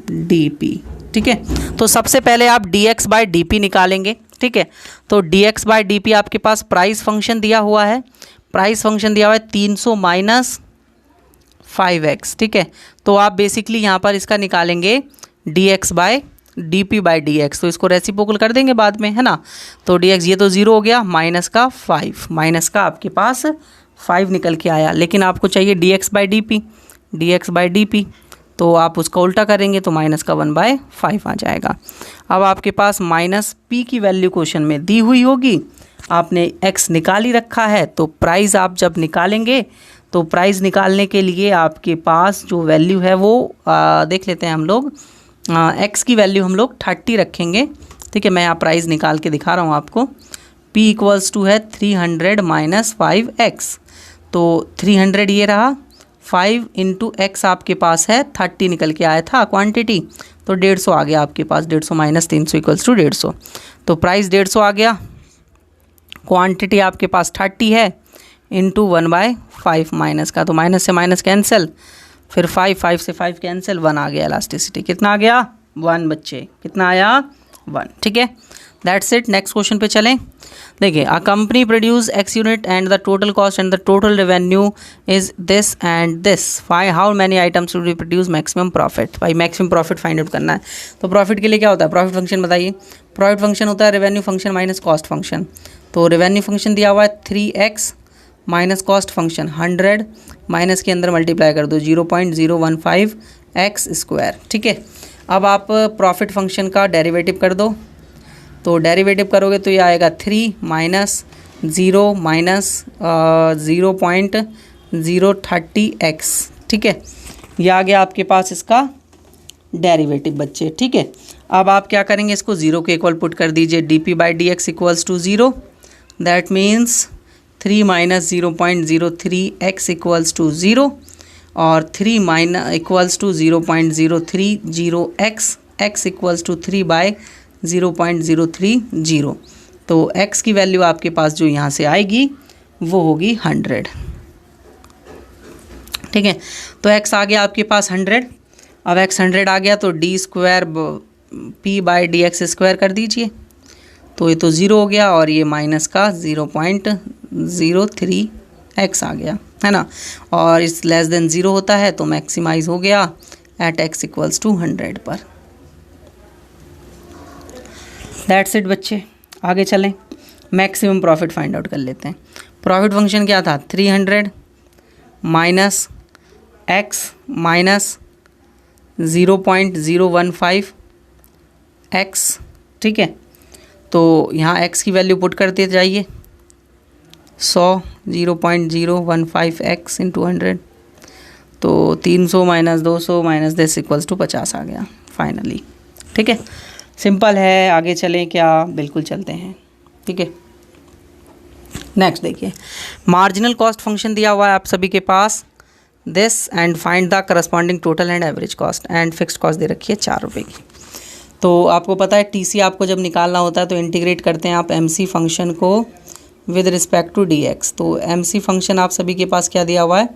[SPEAKER 1] dx/dp। ठीक है, तो सबसे पहले आप dx/dp निकालेंगे। ठीक है, तो dx/dp आपके पास प्राइस फंक्शन दिया हुआ है। प्राइस फंक्शन दिया हुआ है 300 - 5x। ठीक है, तो आप बेसिकली यहाँ पर इसका निकालेंगे dx/dp/dx, तो इसको रेसिप्रोकल कर देंगे बाद में, है ना। तो dx ये तो 0 हो गया, माइनस का 5, माइनस का आपके पास 5 निकल के आया। लेकिन आपको चाहिए dx/dp, तो आप उसका उल्टा करेंगे तो माइनस का 1/5 आ जाएगा। अब आपके पास -p की वैल्यू क्वेश्चन में दी हुई होगी, आपने x निकाल ही रखा है। तो प्राइस आप जब निकालेंगे तो प्राइस निकालने के लिए आपके पास जो वैल्यू है वो देख लेते हैं हम लोग। x की वैल्यू हम लोग 30 रखेंगे। ठीक है, मैं यहाँ प्राइस निकाल के दिखा रहा हूँ आपको। p = है 300 - 5x, तो 300 ये रहा, 5 × x आपके पास है 30 निकल के आया था क्वांटिटी, तो 150 आ गया आपके पास। 150 - 300 = 150, तो प्राइस 150 आ गया। क्वांटिटी आपके पास 30 है, इंटू 1/5 माइनस का, तो माइनस से माइनस कैंसिल, फिर 5 से 5 कैंसिल, 1 आ गया इलास्टिसिटी। कितना आ गया? 1 बच्चे, कितना आया? 1। ठीक है, दैट्स इट। नेक्स्ट क्वेश्चन पे चलें। देखिए, a company produce x unit and the total cost and the total revenue is this and this, how many items to be produce maximum profit. भाई मैक्सिमम प्रॉफिट फाइंड आउट करना है। तो profit के लिए क्या होता है? प्रॉफिट फंक्शन बताइए। प्रॉफिट फंक्शन होता है revenue function minus cost function. तो रेवेन्यू फंक्शन दिया हुआ है 3x minus cost function 100, minus के अंदर मल्टीप्लाई कर दो 0.015 x²। ठीक है, अब आप प्रॉफिट फंक्शन का डेरिवेटिव कर दो, तो डेरिवेटिव करोगे तो ये आएगा 3 माइनस 0 माइनस 0.030x। ठीक है, ये आ गया आपके पास इसका डेरिवेटिव बच्चे। ठीक है, अब आप क्या करेंगे, इसको 0 के इक्वल पुट कर दीजिए। dp/dx = 0, that means 3 minus 0.03x = 0 और 3 = 0.030x, x = 3/0.030। तो x की वैल्यू आपके पास जो यहाँ से आएगी वो होगी 100। ठीक है, तो x आ गया आपके पास 100। अब x 100 आ गया तो d² p/dx² कर दीजिए, तो ये तो 0 हो गया और ये माइनस का 0.03x आ गया, है ना। और इस लेस देन 0 होता है तो मैक्सिमाइज हो गया एट x = 100 पर। दैट्स इट बच्चे, आगे चलें। मैक्सिमम प्रॉफिट फाइंड आउट कर लेते हैं। प्रॉफिट फंक्शन क्या था? 300 माइनस एक्स माइनस 0.015 एक्स, ठीक है। तो यहाँ एक्स की वैल्यू पुट करते जाइए, 100 0.015 एक्स इंटू 100, तो 300 माइनस 200 माइनस 10 इक्वल्स टू 50 आ गया फाइनली, ठीक है। सिंपल है, आगे चलें क्या? बिल्कुल चलते हैं, ठीक है। नेक्स्ट देखिए, मार्जिनल कॉस्ट फंक्शन दिया हुआ है आप सभी के पास, this and find the corresponding total and average cost, and fixed cost दे रखी है 4 रुपये की। तो आपको पता है टीसी आपको जब निकालना होता है तो इंटीग्रेट करते हैं आप एमसी फंक्शन को विद रिस्पेक्ट टू डीएक्स। तो एमसी फंक्शन आप सभी के पास क्या दिया हुआ है,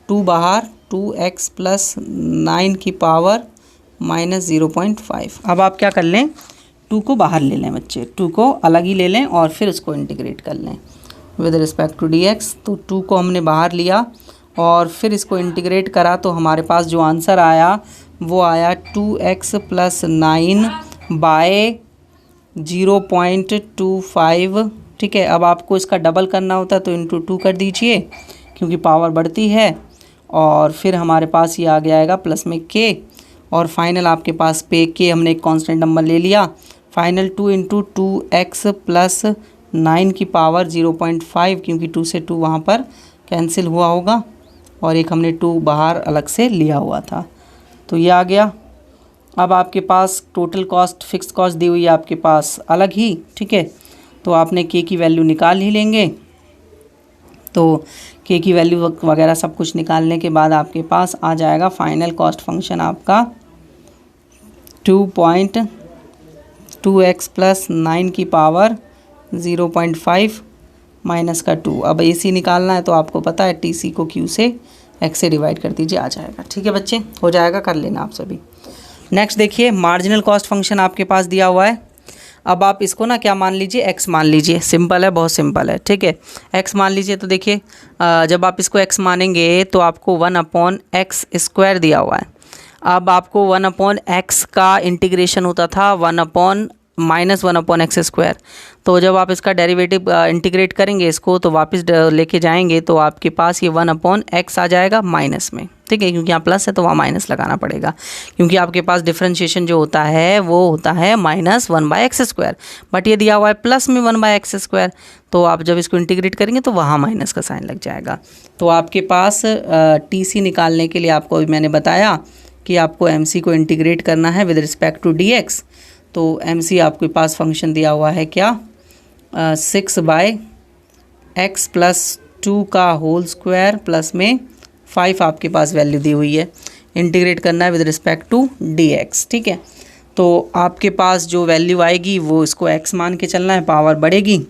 [SPEAKER 1] 2 बाहर 2x प्लस 9 की पावर माइनस 0.5। अब आप क्या कर लें, 2 को बाहर ले लें बच्चे, 2 को अलग ही ले लें और फिर उसको इंटीग्रेट कर लें विद रिस्पेक्ट टू dx। तो 2 को हमने बाहर लिया और फिर इसको इंटीग्रेट करा तो हमारे पास जो आंसर आया वो आया 2x प्लस 9 बाय 0.25, ठीक है। अब आपको इसका डबल करना होता है तो इंटू 2 कर दीजिए क्योंकि पावर बढ़ती है, और फिर हमारे पास ये आ गया आएगा प्लस में k, और फाइनल आपके पास पे k हमने एक कांस्टेंट नंबर ले लिया, फाइनल 2 इंटू 2x प्लस 9 की पावर 0.5, क्योंकि 2 से 2 वहाँ पर कैंसिल हुआ होगा और एक हमने 2 बाहर अलग से लिया हुआ था, तो ये आ गया। अब आपके पास टोटल कॉस्ट फिक्स कॉस्ट दी हुई है आपके पास अलग ही, ठीक है। तो आपने k की वैल्यू निकाल ही लेंगे, तो k की वैल्यू वगैरह सब कुछ निकालने के बाद आपके पास आ जाएगा फाइनल कॉस्ट फंक्शन आपका 2.2x प्लस 9 की पावर 0.5 माइनस का 2। अब AC निकालना है तो आपको पता है TC को Q से x से डिवाइड कर दीजिए, आ जाएगा, ठीक है बच्चे, हो जाएगा, कर लेना आप सभी। नेक्स्ट देखिए, मार्जिनल कॉस्ट फंक्शन आपके पास दिया हुआ है। अब आप इसको ना क्या मान लीजिए, x मान लीजिए, सिंपल है, बहुत सिंपल है, ठीक है। x मान लीजिए तो देखिए जब आप इसको x मानेंगे तो आपको 1/x² दिया हुआ है। अब आपको 1/x का इंटीग्रेशन होता था 1/(-1/x²। तो जब आप इसका डेरिवेटिव इंटीग्रेट करेंगे इसको तो वापस लेके जाएंगे तो आपके पास ये 1/x आ जाएगा माइनस में, ठीक है, क्योंकि यहाँ प्लस है तो वहाँ माइनस लगाना पड़ेगा, क्योंकि आपके पास डिफरेंशिएशन जो होता है वो होता है -1/x², बट ये दिया हुआ है प्लस में 1/x²। तो आप जब इसको इंटीग्रेट करेंगे तो वहाँ माइनस का साइन लग जाएगा। तो आपके पास TC निकालने के लिए आपको मैंने बताया कि आपको MC को इंटीग्रेट करना है विद रिस्पेक्ट टू dx। तो MC आपके पास फंक्शन दिया हुआ है क्या, 6/x प्लस 2 का होल स्क्वायर प्लस में 5 आपके पास वैल्यू दी हुई है, इंटीग्रेट करना है विद रिस्पेक्ट टू dx, ठीक है। तो आपके पास जो वैल्यू आएगी वो इसको x मान के चलना है, पावर बढ़ेगी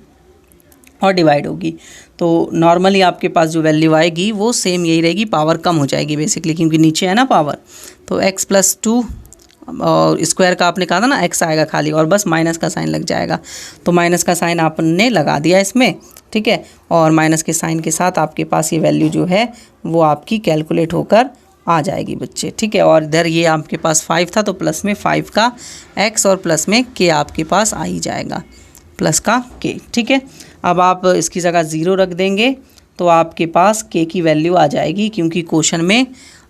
[SPEAKER 1] और डिवाइड होगी। तो नॉर्मली आपके पास जो वैल्यू आएगी वो सेम यही रहेगी, पावर कम हो जाएगी बेसिकली, क्योंकि नीचे है ना पावर। तो x प्लस 2 और स्क्वायर का आपने कहा था ना x आएगा खाली, और बस माइनस का साइन लग जाएगा। तो माइनस का साइन आपने लगा दिया इसमें, ठीक है, और माइनस के साइन के साथ आपके पास ये वैल्यू जो है वो आपकी कैलकुलेट होकर आ जाएगी बच्चे, ठीक है। और इधर ये आपके पास 5 था तो प्लस में 5 का x और प्लस में k आपके पास आ ही जाएगा, प्लस का k, ठीक है। अब आप इसकी जगह 0 रख देंगे तो आपके पास k की वैल्यू आ जाएगी, क्योंकि क्वेश्चन में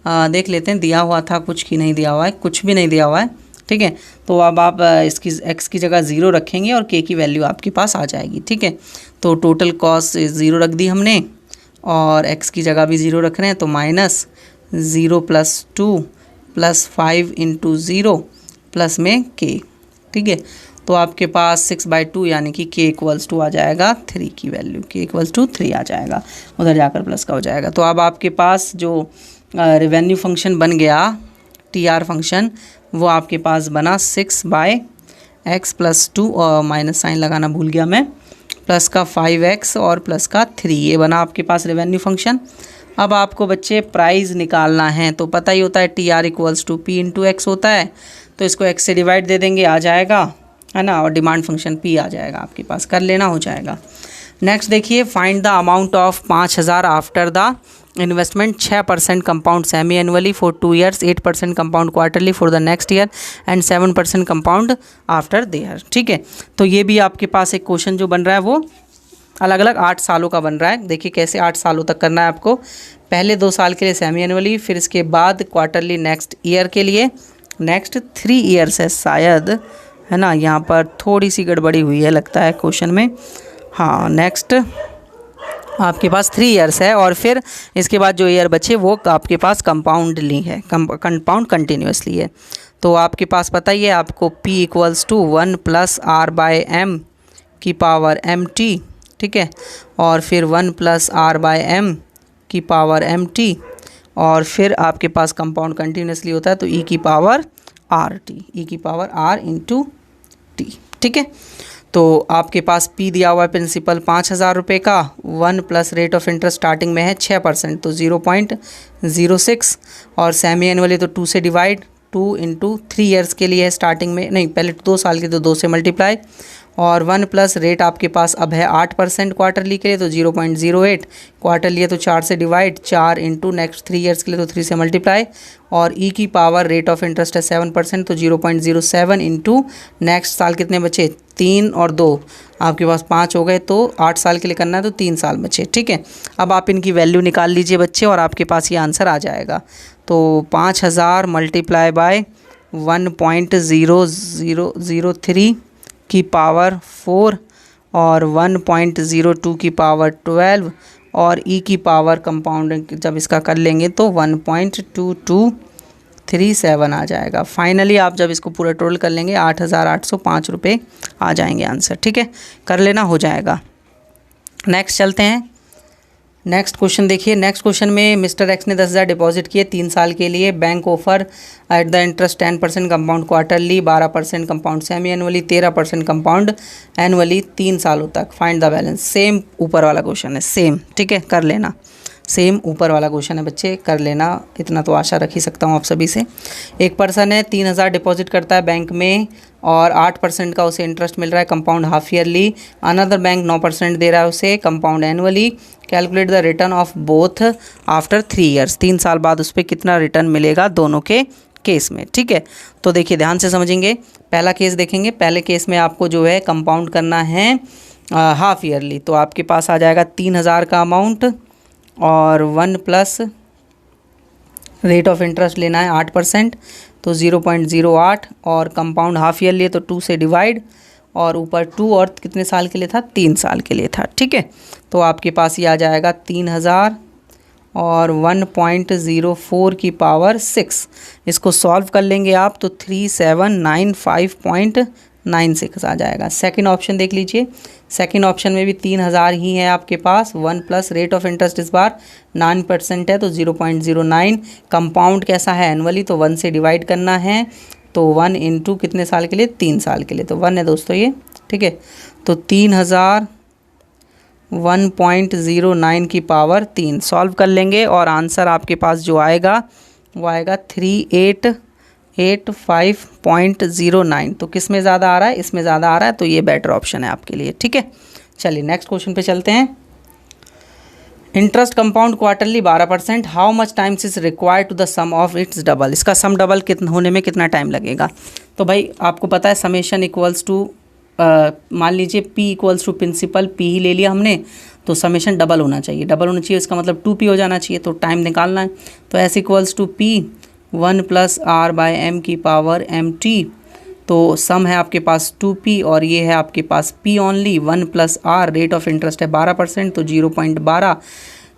[SPEAKER 1] देख लेते हैं दिया हुआ था कुछ की नहीं दिया हुआ है, कुछ भी नहीं दिया हुआ है, ठीक है। तो अब आप इसकी x की जगह 0 रखेंगे और k की वैल्यू आपके पास आ जाएगी, ठीक है। तो टोटल कॉस्ट 0 रख दी हमने और x की जगह भी 0 रख रहे हैं, तो minus 0 plus 2 plus 5 into 0 plus में k, ठीक है। तो आपके पास 6/2 यानी कि k इक्वल्स टू आ जाएगा 3 की वैल्यू, k इक्वल्स टू 3 आ जाएगा, उधर जाकर प्लस का हो जाएगा। तो अब आपके पास जो रेवेन्यू फंक्शन बन गया TR फंक्शन, वो आपके पास बना 6/x प्लस 2 और माइनस साइन लगाना भूल गया मैं, प्लस का 5x और प्लस का 3, ये बना आपके पास रेवेन्यू फंक्शन। अब आपको बच्चे प्राइस निकालना है, तो पता ही होता है TR equals to P into x होता है, तो इसको x से डिवाइड दे देंगे, आ जाएगा, है ना, और डिमांड फंक्शन P आ जाएगा आपके पास, कर लेना, हो जाएगा। नेक्स्ट देखिए, find the amount of 5000 after the investment 6% compound semi annually for 2 years, 8% compound quarterly for the next year and 7% compound after their, ठीक है। तो ये भी आपके पास एक क्वेश्चन जो बन रहा है वो अलग अलग 8 सालों का बन रहा है। देखिए कैसे 8 सालों तक करना है आपको। पहले 2 साल के लिए सेमी एनुअली, फिर इसके बाद क्वार्टरली नेक्स्ट ईयर के लिए, नेक्स्ट 3 ईयर्स है शायद, है ना। यहाँ पर थोड़ी सी गड़बड़ी हुई है लगता है क्वेश्चन में। हाँ, नेक्स्ट आपके पास 3 ईयर्स है, और फिर इसके बाद जो ईयर बचे वो आपके पास कंपाउंडली है, कंपाउंड कंटिन्यूसली है। तो आपके पास पता ही है आपको P = 1 + R/m की पावर mt, ठीक है, और फिर 1 + R/m की पावर mt, और फिर आपके पास कंपाउंड कंटिन्यूसली होता है तो e की पावर RT, e की पावर R × T, ठीक है। तो आपके पास P दिया हुआ है प्रिंसिपल 5,000 रुपये का, 1 + रेट ऑफ इंटरेस्ट स्टार्टिंग में है 6% तो 0.06, और सेमी एनुअली तो 2 से डिवाइड, 2 × 3 ईयर्स के लिए है स्टार्टिंग में, नहीं पहले 2 साल के तो 2 से मल्टीप्लाई, और 1 + रेट आपके पास अब है 8% क्वार्टरली के लिए तो 0.08, क्वार्टरली है तो 4 से डिवाइड, 4 × नेक्स्ट 3 ईयर्स के लिए तो 3 से मल्टीप्लाई, और ई की पावर रेट ऑफ इंटरेस्ट है 7% तो 0.07 × नेक्स्ट साल कितने बचे, 3 और 2 आपके पास 5 हो गए, तो 8 साल के लिए करना है तो 3 साल बचे, ठीक है। अब आप इनकी वैल्यू निकाल लीजिए बच्चे, और आपके पास ये आंसर आ जाएगा। तो 5,000 × 1.0003 की पावर 4, और 1.02 की पावर 12, और ई की पावर कंपाउंड जब इसका कर लेंगे तो 1.2237 आ जाएगा। फाइनली आप जब इसको पूरा टोटल कर लेंगे 8,805 रुपये आ जाएंगे आंसर, ठीक है, कर लेना, हो जाएगा। नेक्स्ट चलते हैं। नेक्स्ट क्वेश्चन देखिए। नेक्स्ट क्वेश्चन में मिस्टर एक्स ने 10,000 डिपॉजिट किए 3 साल के लिए, bank offer at the interest 10% compound quarterly, 12% compound semi annually, 13% compound annually 3 सालों तक, फाइंड द बैलेंस। सेम ऊपर वाला क्वेश्चन है, सेम, ठीक है, कर लेना। सेम ऊपर वाला क्वेश्चन है बच्चे, कर लेना, इतना तो आशा रख ही सकता हूँ आप सभी से। एक पर्सन है 3,000 डिपॉजिट करता है बैंक में और 8% का उसे इंटरेस्ट मिल रहा है compound half yearly, another bank 9% दे रहा है उसे compound annually. Calculate the return of both after 3 years, 3 साल बाद उस पर कितना रिटर्न मिलेगा दोनों के केस में, ठीक है। तो देखिए ध्यान से समझेंगे, पहला केस देखेंगे। पहले केस में आपको जो है कंपाउंड करना है हाफ ईयरली, तो आपके पास आ जाएगा 3,000 का अमाउंट, और 1 + रेट ऑफ इंटरेस्ट लेना है 8% तो 0.08, और कंपाउंड हाफ ईयरली है तो 2 से डिवाइड, और ऊपर 2 और कितने साल के लिए था, 3 साल के लिए था, ठीक है। तो आपके पास ये आ जाएगा 3,000 और 1.04 की पावर 6, इसको सॉल्व कर लेंगे आप तो 3795.96 आ जाएगा। सेकंड ऑप्शन देख लीजिए, सेकंड ऑप्शन में भी 3,000 ही है आपके पास, 1 + रेट ऑफ इंटरेस्ट इस बार 9% है तो 0.09, कंपाउंड कैसा है एनुअली तो 1 से डिवाइड करना है, तो 1 × कितने साल के लिए, 3 साल के लिए, तो 1 है दोस्तों ये, ठीक है। तो 3,000 1.09 की पावर 3 सॉल्व कर लेंगे, और आंसर आपके पास जो आएगा वो आएगा 3885.09। तो किस में ज़्यादा आ रहा है, इसमें ज़्यादा आ रहा है, तो ये बेटर ऑप्शन है आपके लिए, ठीक है। चलिए नेक्स्ट क्वेश्चन पे चलते हैं। Interest compound quarterly 12%, how much times is required to the sum of its double, इसका सम डबल कितना होने में कितना टाइम लगेगा। तो भाई आपको पता है समेशन इक्वल्स टू, मान लीजिए P = प्रिंसिपल P ही ले लिया हमने, तो समेशन डबल होना चाहिए, डबल होना चाहिए, इसका मतलब 2P हो जाना चाहिए, तो टाइम निकालना है, तो S = P 1 + R/m की पावर mt, तो सम है आपके पास 2P और ये है आपके पास P only, 1 + R, rate of interest है 12% तो 0.12,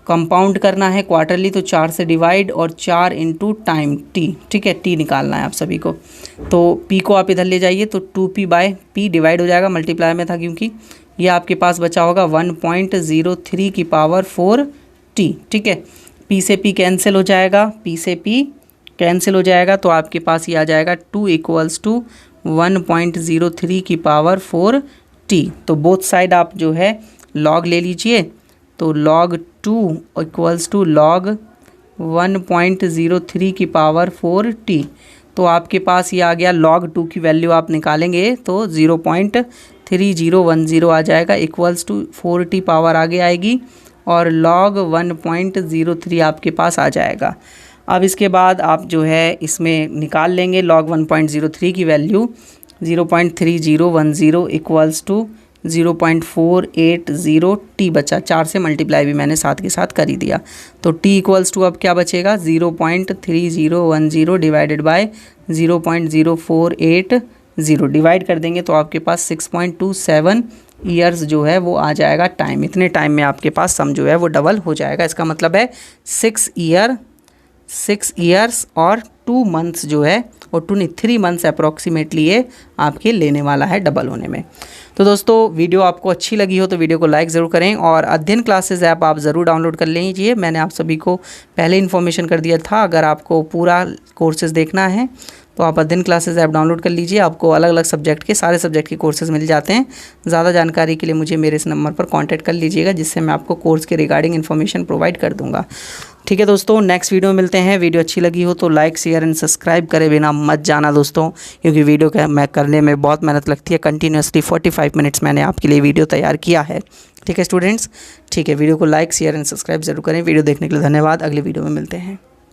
[SPEAKER 1] कंपाउंड करना है क्वार्टरली तो 4 से डिवाइड, और 4 × टाइम T, ठीक है, T निकालना है आप सभी को। तो P को आप इधर ले जाइए तो 2P/P डिवाइड हो जाएगा, मल्टीप्लाई में था क्योंकि, ये आपके पास बचा होगा 1.03 की पावर 4T, ठीक है। P से P कैंसिल हो जाएगा, P से P कैंसिल हो जाएगा, तो आपके पास ये आ जाएगा 2 = 1.03 की पावर 4T। तो बोथ साइड आप जो है लॉग ले लीजिए, तो log 2 = log 1.03 की पावर 4T, तो आपके पास ये आ गया, log 2 की वैल्यू आप निकालेंगे तो 0.3010 आ जाएगा, इक्वल्स टू 4T पावर आगे आएगी, और log 1.03 आपके पास आ जाएगा। अब इसके बाद आप जो है इसमें निकाल लेंगे log 1.03 की वैल्यू, 0.3010 इक्वल्स टू 0.480 t बचा, 4 से मल्टीप्लाई भी मैंने साथ के साथ कर ही दिया। तो t इक्वल्स टू अब क्या बचेगा 0.3010 डिवाइडेड बाय 0.0480 डिवाइड कर देंगे तो आपके पास 6.27 ईयर्स जो है वो आ जाएगा टाइम। इतने टाइम में आपके पास सम जो है वो डबल हो जाएगा। इसका मतलब है 6 ईयर्स और 2 मंथ्स जो है और 3 मंथ्स अप्रॉक्सीमेटली ये आपके लेने वाला है डबल होने में। तो दोस्तों वीडियो आपको अच्छी लगी हो तो वीडियो को लाइक ज़रूर करें और अध्ययन क्लासेस ऐप आप ज़रूर डाउनलोड कर लीजिए। मैंने आप सभी को पहले इन्फॉर्मेशन कर दिया था। अगर आपको पूरा कोर्सेज़ देखना है तो आप अध्ययन क्लासेस ऐप डाउनलोड कर लीजिए। आपको अलग अलग सब्जेक्ट के सारे सब्जेक्ट के कोर्सेज़ मिल जाते हैं। ज़्यादा जानकारी के लिए मुझे मेरे इस नंबर पर कॉन्टैक्ट कर लीजिएगा, जिससे मैं आपको कोर्स के रिगार्डिंग इन्फॉर्मेशन प्रोवाइड कर दूँगा। ठीक है दोस्तों, नेक्स्ट वीडियो में मिलते हैं। वीडियो अच्छी लगी हो तो लाइक शेयर एंड सब्सक्राइब करे बिना मत जाना दोस्तों, क्योंकि वीडियो का मैं करने में बहुत मेहनत लगती है। कंटिन्यूसली 45 मिनट्स मैंने आपके लिए वीडियो तैयार किया है। ठीक है स्टूडेंट्स, ठीक है, वीडियो को लाइक शेयर एंड सब्सक्राइब जरूर करें। वीडियो देखने के लिए धन्यवाद। अगले वीडियो में मिलते हैं।